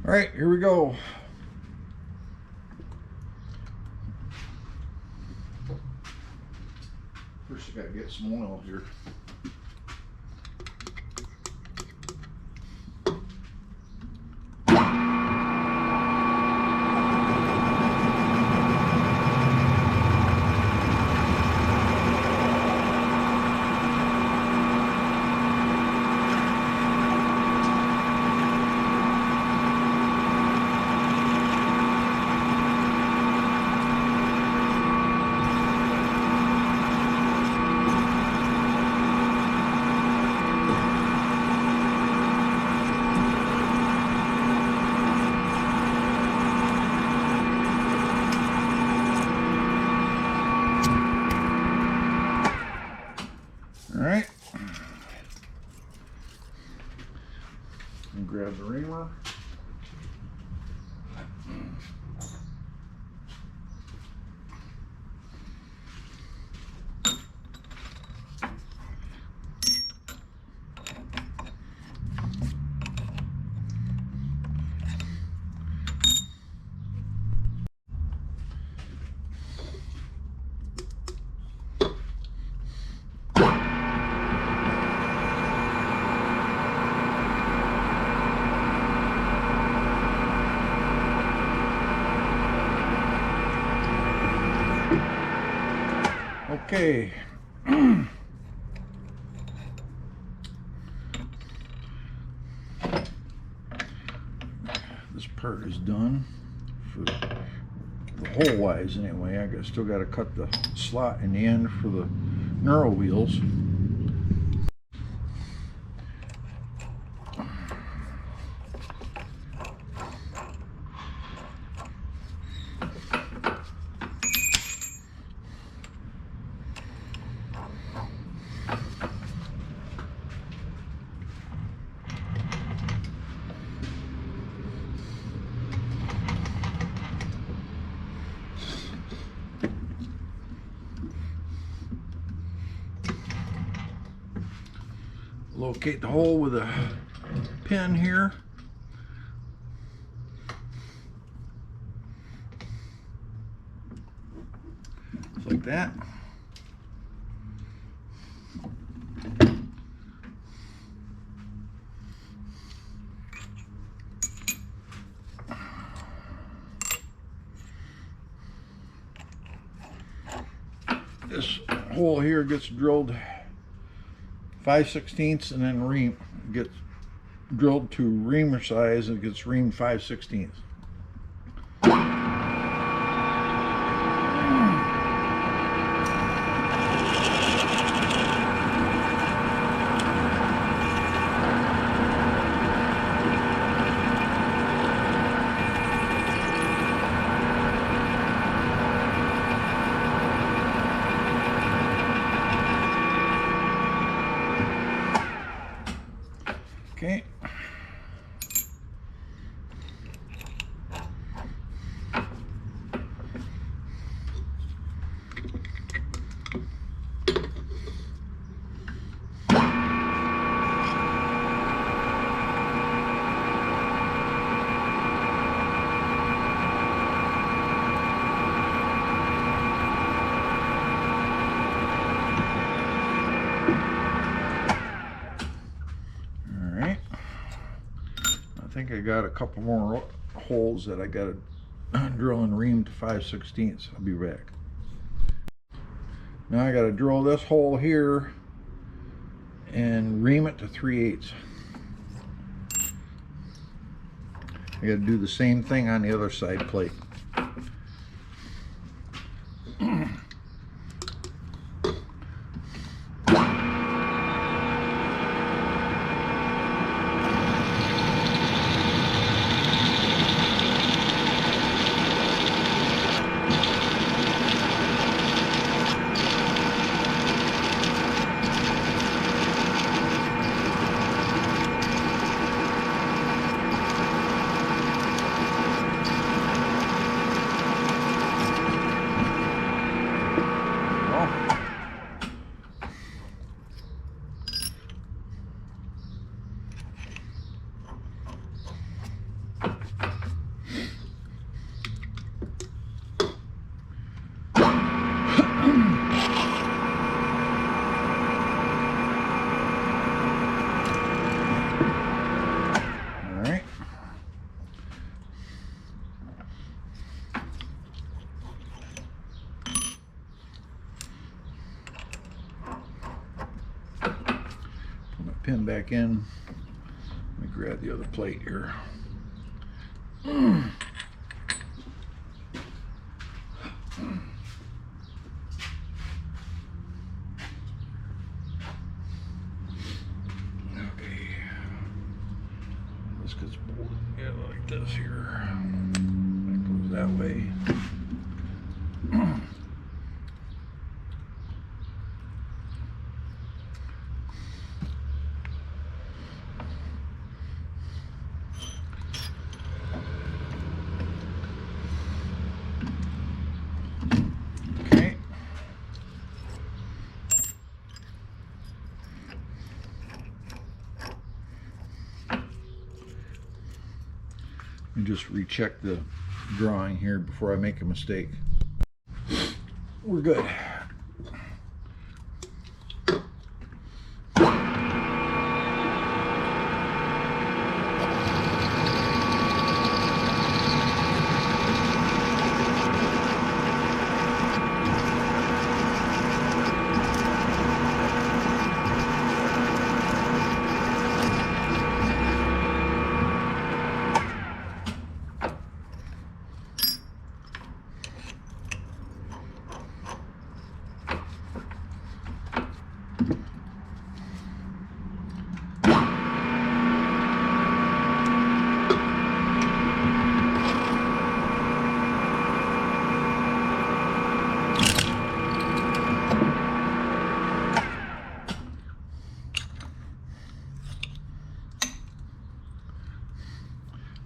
All right, here we go. First, I gotta get some oil here. All right, and grab the reamer. Okay. This part is done for the hole wise anyway. I still got to cut the slot in the end for the knurl wheels. Locate the hole with a pin here. Just like that. This hole here gets drilled 5/16 and then gets drilled to reamer size and gets reamed 5/16. Okay. I think I got a couple more holes that I got to drill and ream to 5/16. I'll be back. Now I got to drill this hole here and ream it to 3/8. I got to do the same thing on the other side plate. pin back in. Let me grab the other plate here. Yeah, like this here. That goes that way. Okay. And just recheck the drawing here before I make a mistake. We're good.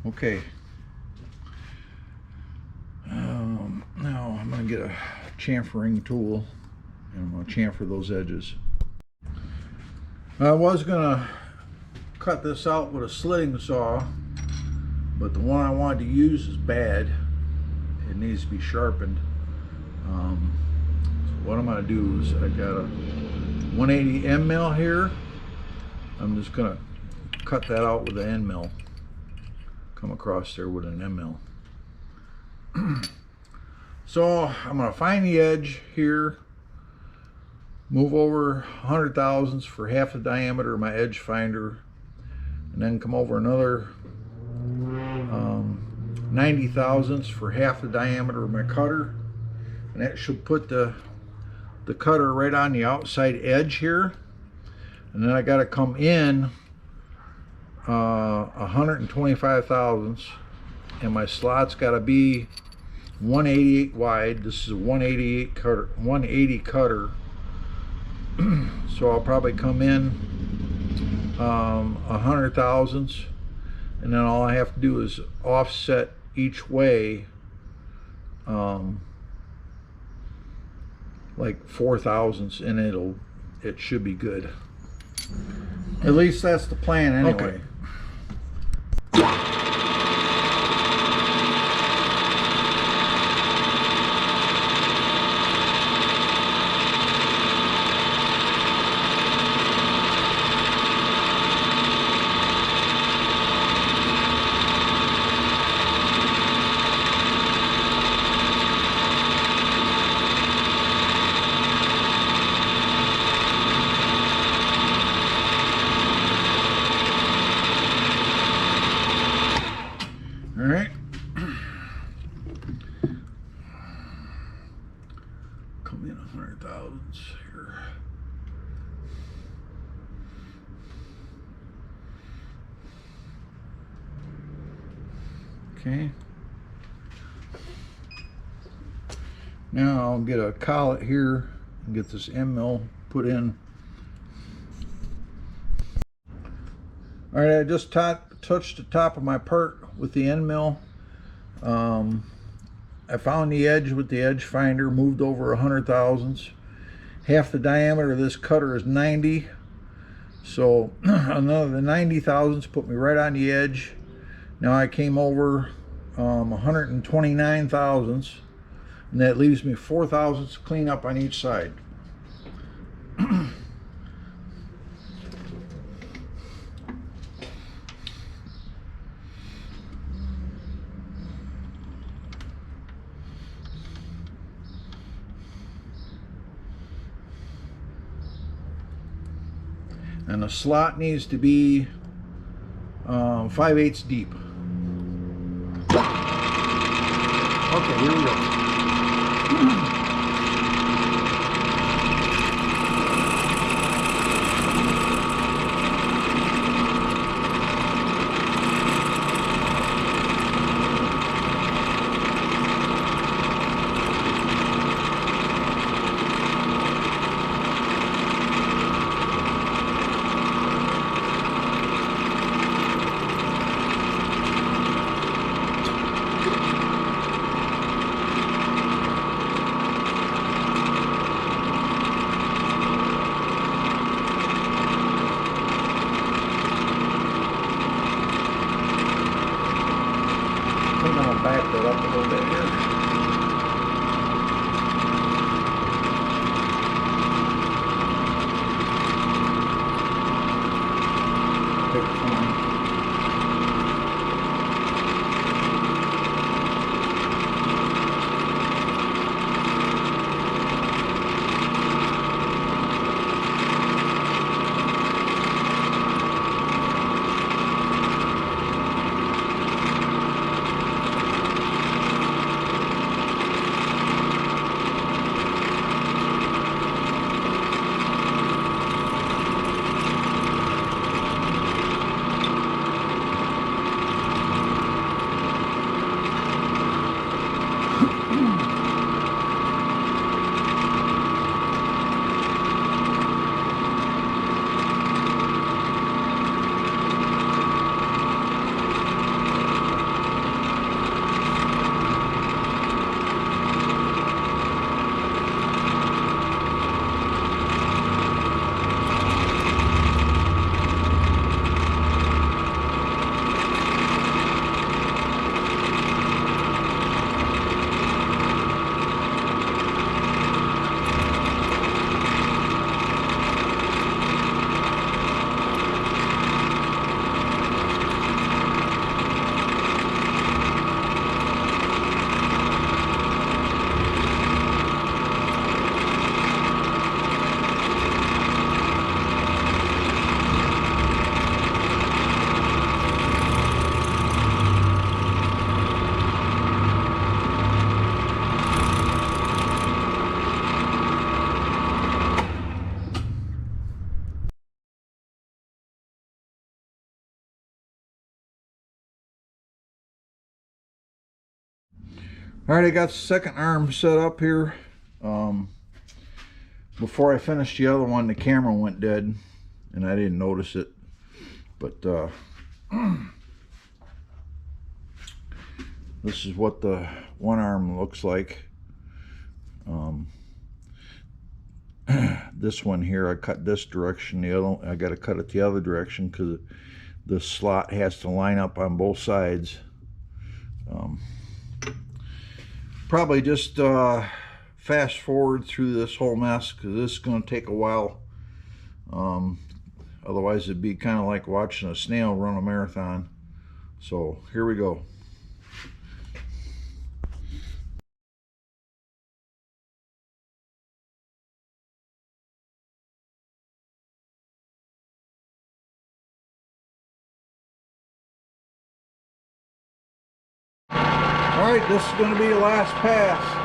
Okay. Now I'm going to get a chamfering tool and I'm going to chamfer those edges. I was going to cut this out with a slitting saw, but the one I wanted to use is bad. It needs to be sharpened. So what I'm going to do is I got a 180 end mill here. I'm just going to cut that out with an end mill. Come across there with an end mill. So I'm going to find the edge here, move over 100 thousandths for half the diameter of my edge finder, and then come over another 90 thousandths for half the diameter of my cutter, and that should put the cutter right on the outside edge here. And then I got to come in 125 thousandths, and my slot's got to be 188 wide. This is a 180 cutter. So I'll probably come in 100 thousandths, and then all I have to do is offset each way like 4 thousandths, and it should be good. At least that's the plan anyway. Okay. All right. Come in 100 thousandths here. Okay. Now I'll get a collet here and get this end mill put in. All right, I just touched the top of my part with the end mill. I found the edge with the edge finder, moved over 100 thousandths. Half the diameter of this cutter is 90, so another 90 thousandths put me right on the edge. Now I came over 129 thousandths, and that leaves me 4 thousandths clean up on each side. And the slot needs to be 5/8 deep. Okay, here we go. I think I'm going to back that up a little bit here. Pick one. Alright, I got the second arm set up here. Before I finished the other one, the camera went dead and I didn't notice it. But this is what the one arm looks like. This one here, I cut this direction. The other, I got to cut it the other direction because the slot has to line up on both sides. Probably just fast forward through this whole mess because this is going to take a while. Otherwise it'd be kind of like watching a snail run a marathon. So here we go. All right, this is going to be the last pass.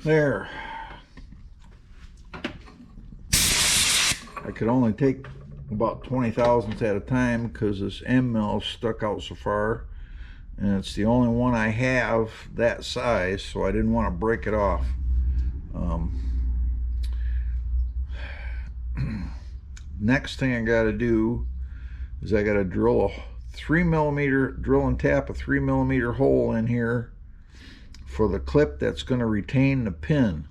There. I could only take about 20 thousandths at a time because this end mill stuck out so far, and it's the only one I have that size, so I didn't want to break it off. Next thing I got to do is I got to drill a 3mm, drill and tap a 3mm hole in here for the clip that's going to retain the pin.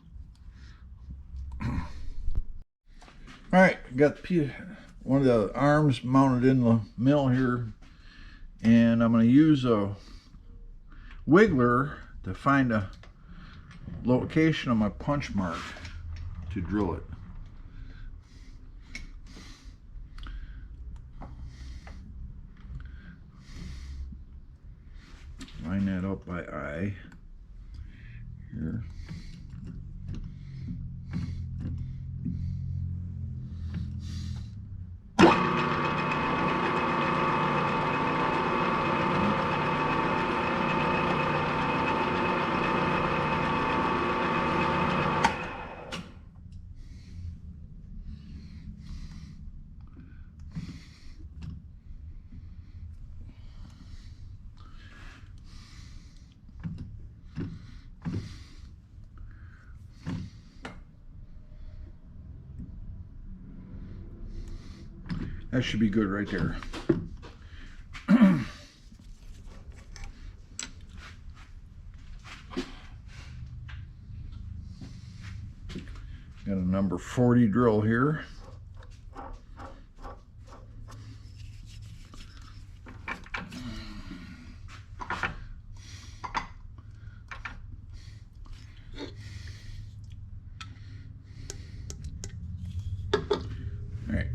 All right, got one of the arms mounted in the mill here, and I'm going to use a wiggler to find a location of my punch mark to drill it. Line that up by eye here. That should be good right there. Got a number 40 drill here. All right.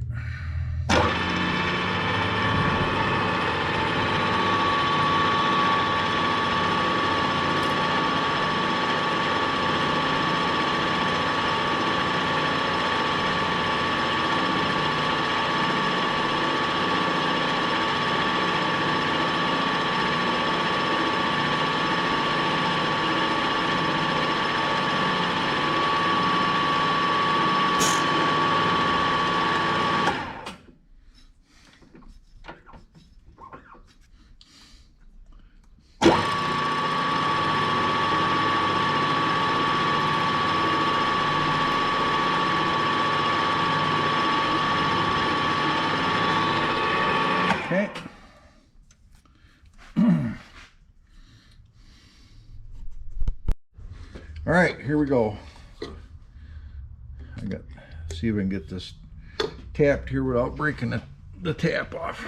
Okay. All right, here we go. See if I can get this tapped here without breaking the tap off.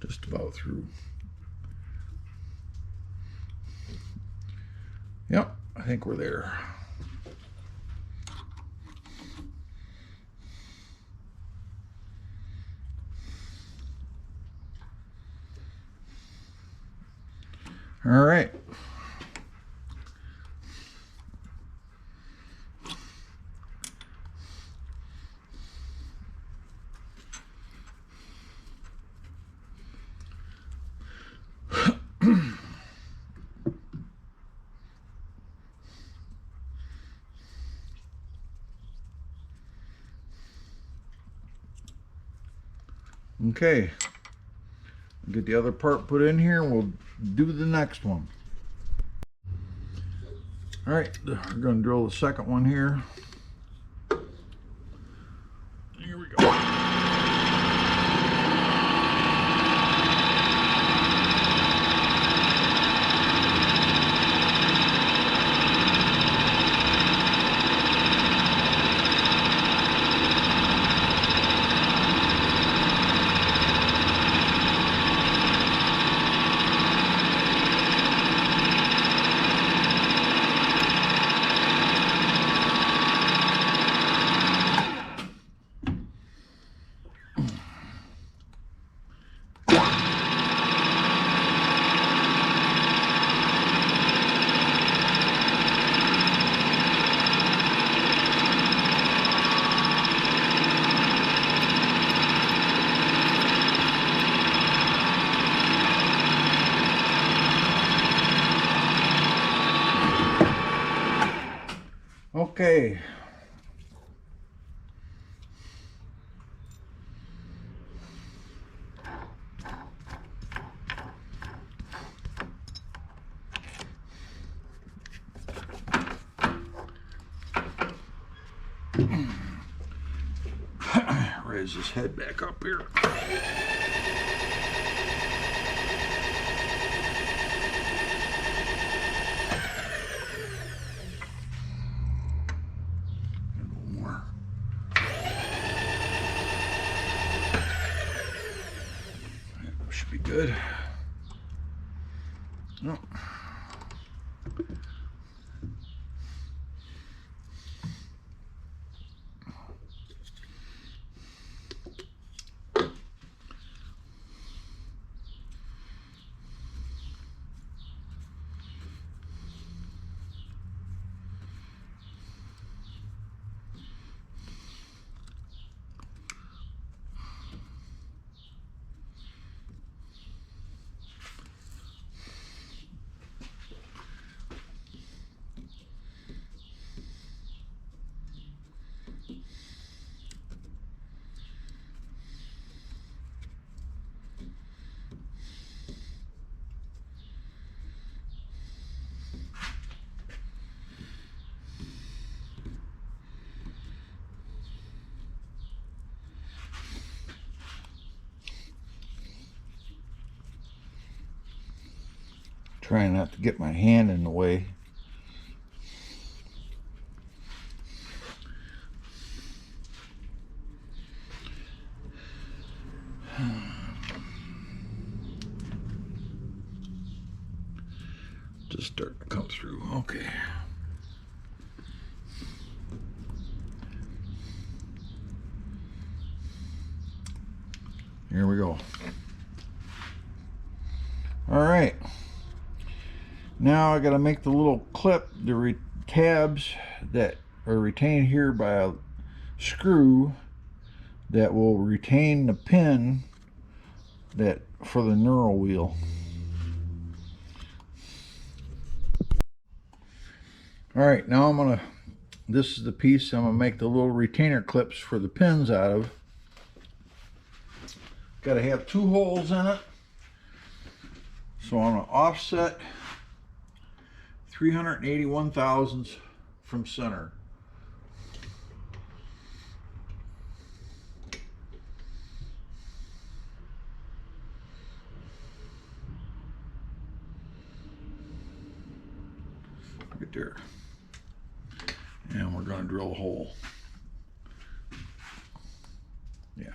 Just about through. Yep, I think we're there. All right. Okay, get the other part put in here and we'll do the next one. All right, we're going to drill the second one here. Here we go. Okay. Raise his head back up here. Should be good. No. Trying not to get my hand in the way. Just starting to come through. Okay. Here we go. All right. Now I got to make the little clip, the tabs that are retained here by a screw that will retain the pin that for the knurl wheel. All right, now this is the piece I'm gonna make the little retainer clips for the pins out of. Got to have 2 holes in it. So I'm gonna offset 381 thousandths from center. Right there. And we're going to drill a hole. Yeah.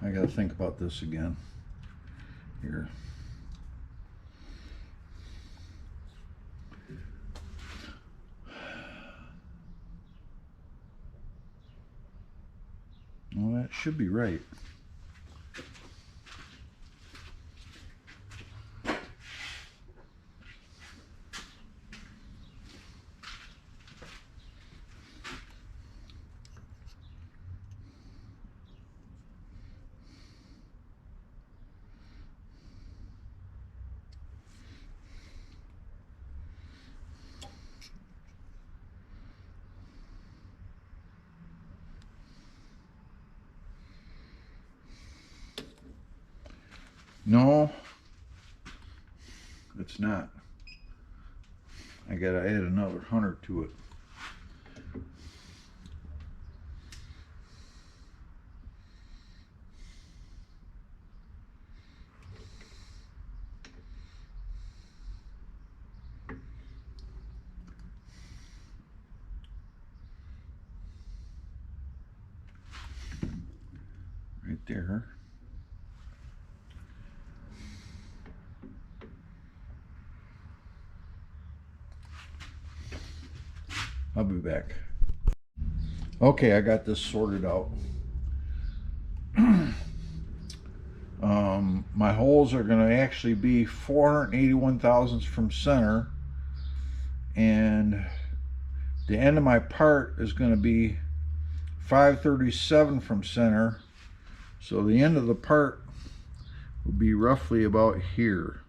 I got to think about this again here. Well, that should be right. No, it's not. I gotta add another 100 to it. Right there. I'll be back. Okay, I got this sorted out. My holes are going to actually be 481 thousandths from center, and the end of my part is going to be 537 from center. So the end of the part will be roughly about here.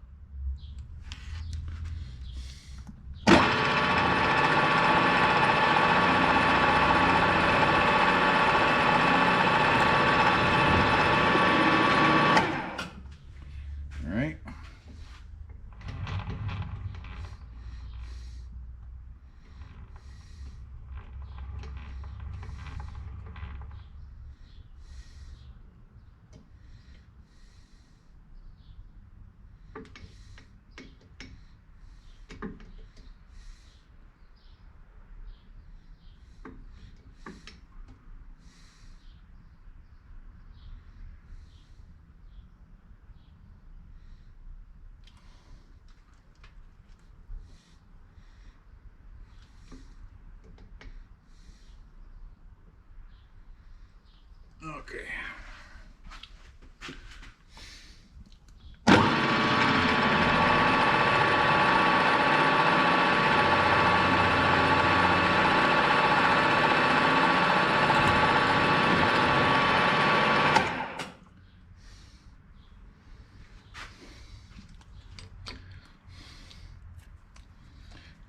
Okay.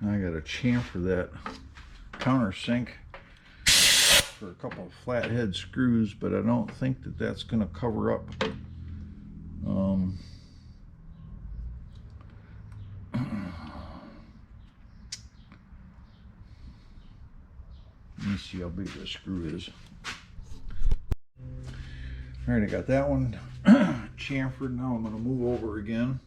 I got to chamfer that countersink for a couple of flathead screws, but I don't think that that's going to cover up. Let me see how big this screw is. All right, I got that one chamfered. Now I'm going to move over again.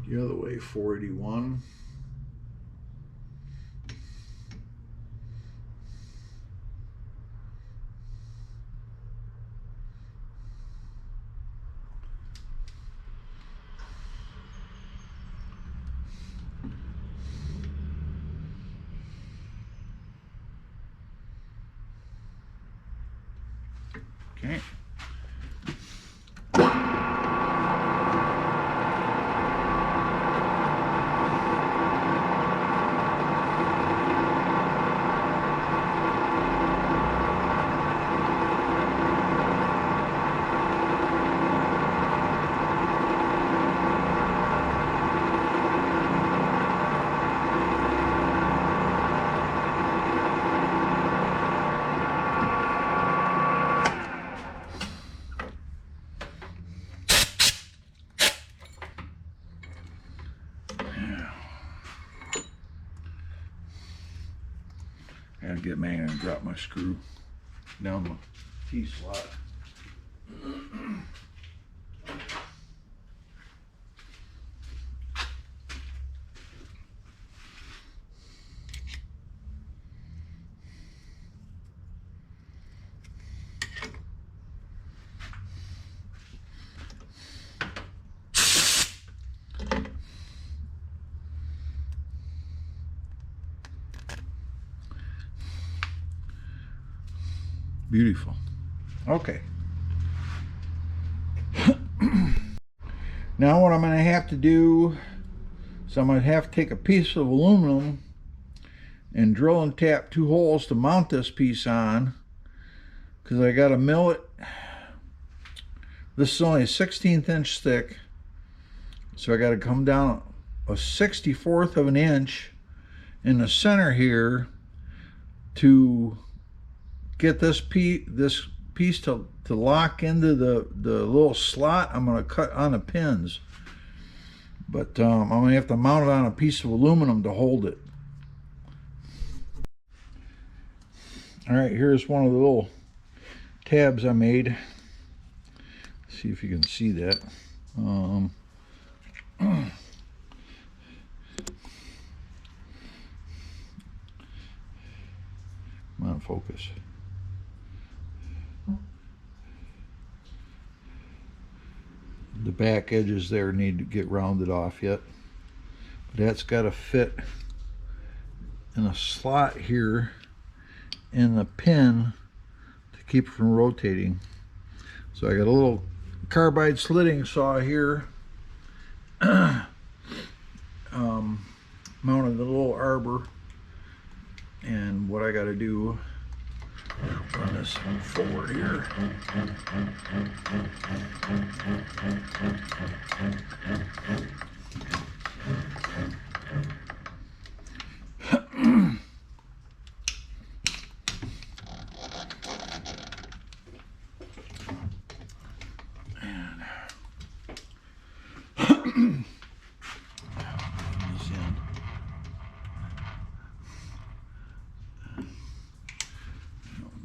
The other way, 481. Okay. Gotta get man and drop my screw down the T-slot. Beautiful. Okay. Now what I'm going to have to do is I'm going to have to take a piece of aluminum and drill and tap 2 holes to mount this piece on, because I got to mill it. This is only a 1/16 inch thick, so I got to come down a 1/64 of an inch in the center here to get this piece to lock into the little slot, I'm going to cut on the pins. But I'm going to have to mount it on a piece of aluminum to hold it. All right, here's one of the little tabs I made. See if you can see that. Come on, focus. The back edges there need to get rounded off yet. But that's got to fit in a slot here in the pin to keep it from rotating. So I got a little carbide slitting saw here, mounted a little arbor, and what I got to do, run this forward here.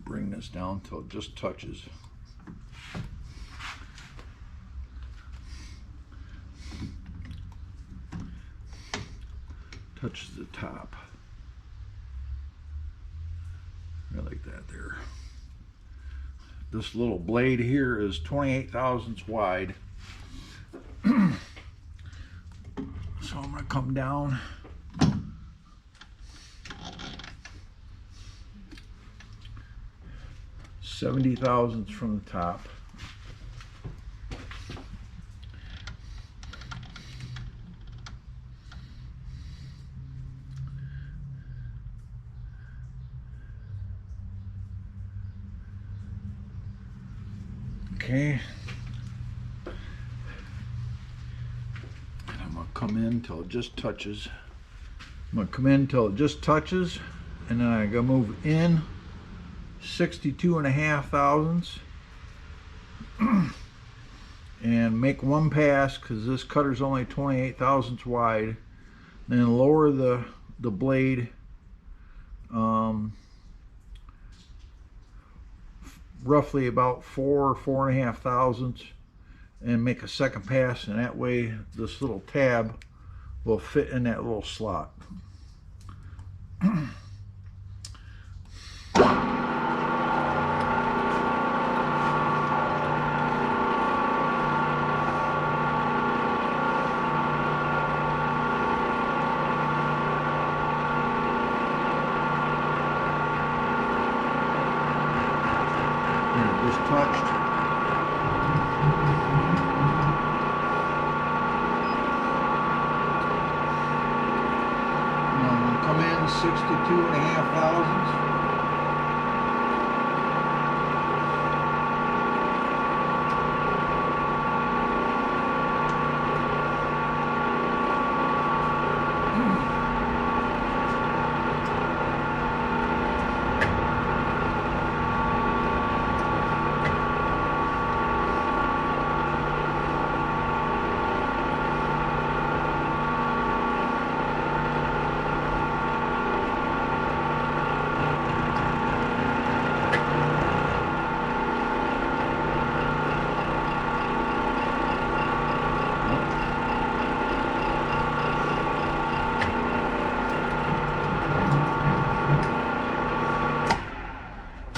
Bring this down till it just touches. Touches the top. I like that there. This little blade here is 28 thousandths wide. So I'm going to come down. $70 thousandths from the top. Okay. And I'm going to come in until it just touches. I'm going to come in until it just touches, and then I'm going to move in 62.5 thousandths and make one pass, because this cutter's only 28 thousandths wide. Then lower the blade roughly about 4.5 thousandths and make a second pass, and that way this little tab will fit in that little slot. Just touched. Now I'm going to come in 62.5 thousandths.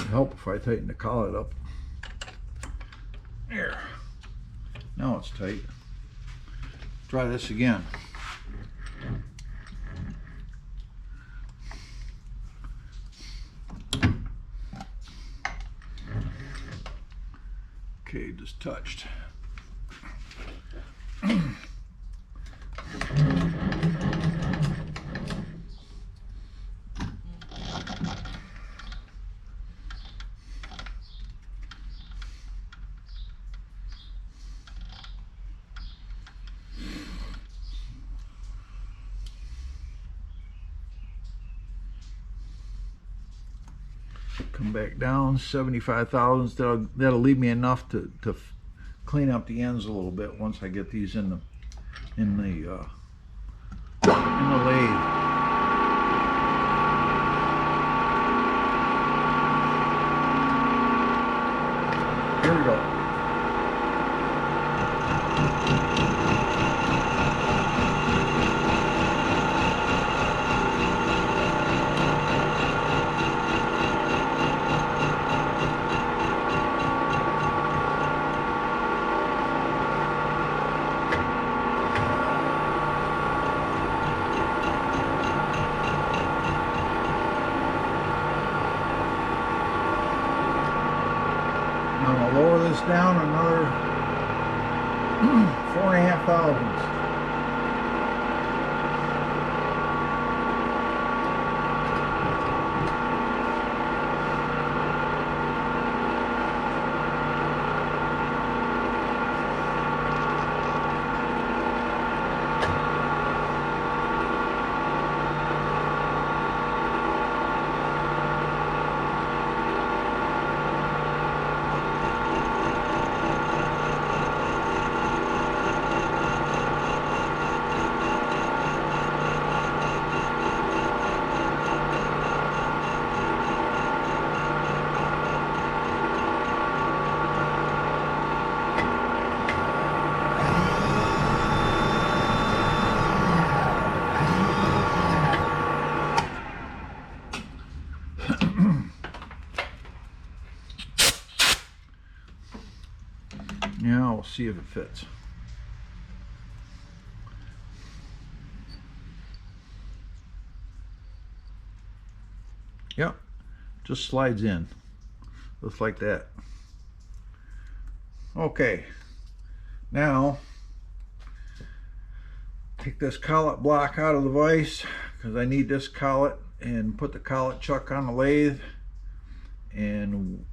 Help if I tighten the collet up. There. Now it's tight. Try this again. Okay, just touched. Come back down 75 thousandths. That'll leave me enough to clean up the ends a little bit once I get these in the lathe. Here we go. I'm going to lower this down another 4.5 thousandths. Now we'll see if it fits. Yep, just slides in, just like that. Okay, now take this collet block out of the vise because I need this collet, and put the collet chuck on the lathe, and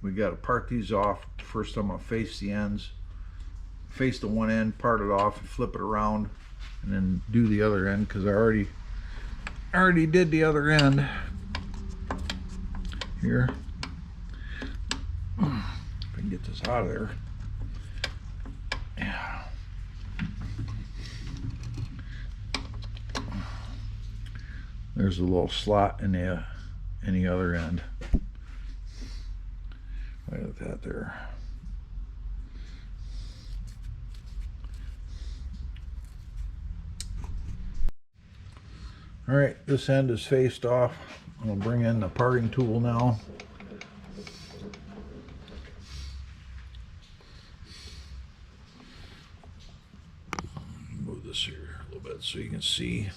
we got to part these off. First I'm going to face the ends, face the one end, part it off, and flip it around, and then do the other end because I already did the other end here. If I can get this out of there. Yeah. There's a little slot in the other end. Right at that there. All right, this end is faced off. I'm gonna bring in the parting tool now. Move this here a little bit so you can see.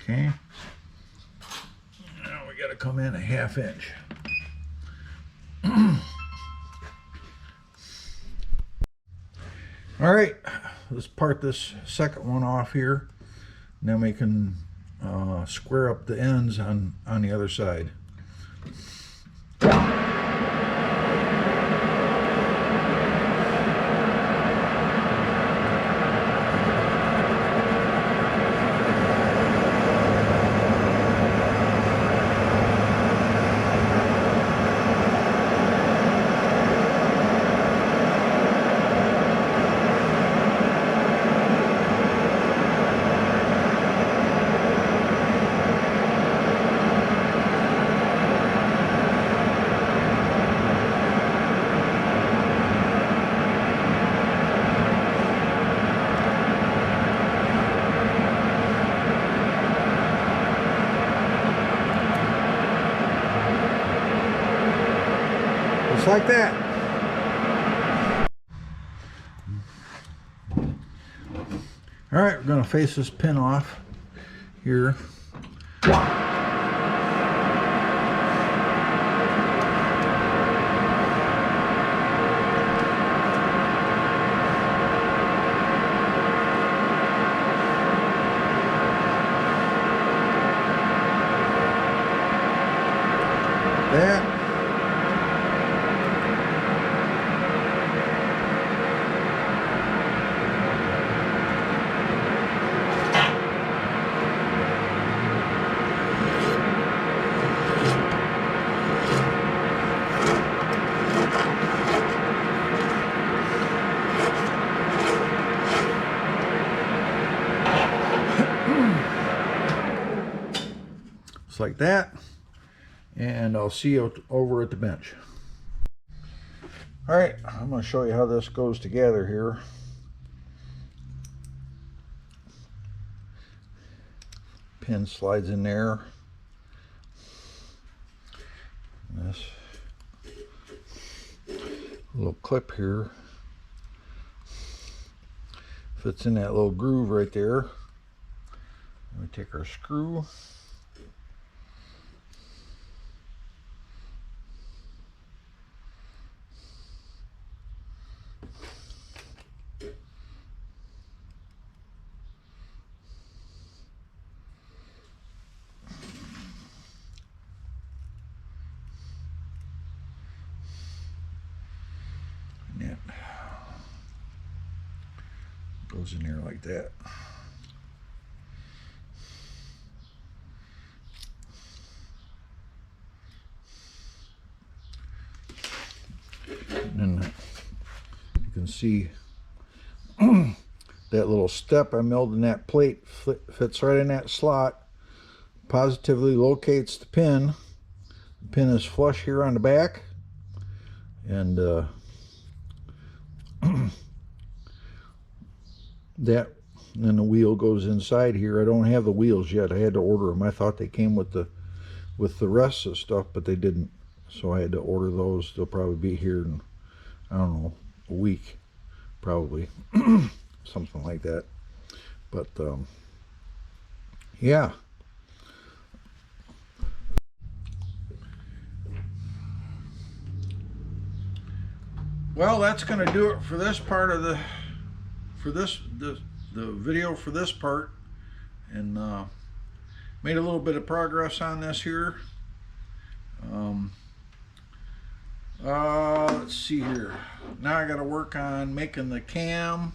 Okay, now we got to come in a 1/2 inch. All right, let's part this second one off here, and then we can square up the ends on the other side. Just like that. All right, we're going to face this pin off here. That. Just like that. And I'll see you over at the bench. All right, I'm going to show you how this goes together here. Pin slides in there. And this little clip here fits in that little groove right there. We take our screw. Yeah. Goes in there like that. And then you can see that little step I milled in that plate fits right in that slot, positively locates the pin. The pin is flush here on the back, and that, and then the wheel goes inside here. I don't have the wheels yet. I had to order them. I thought they came with the rest of the stuff, but they didn't, so I had to order those. They'll probably be here in, I don't know, a week probably. Something like that. But yeah, well, that's going to do it for this part of the video for this part. And made a little bit of progress on this here. Let's see here. Now I got to work on making the cam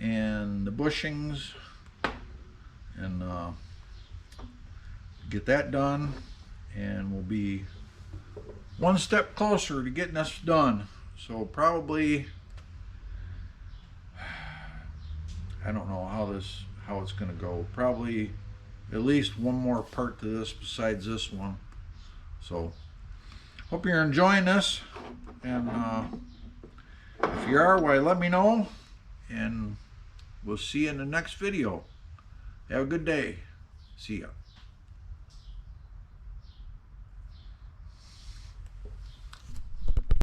and the bushings, and get that done, and we'll be one step closer to getting this done. So probably, I don't know how it's going to go. Probably at least one more part to this besides this one. So hope you're enjoying this, and if you are, why, let me know, and we'll see you in the next video. Have a good day. See ya.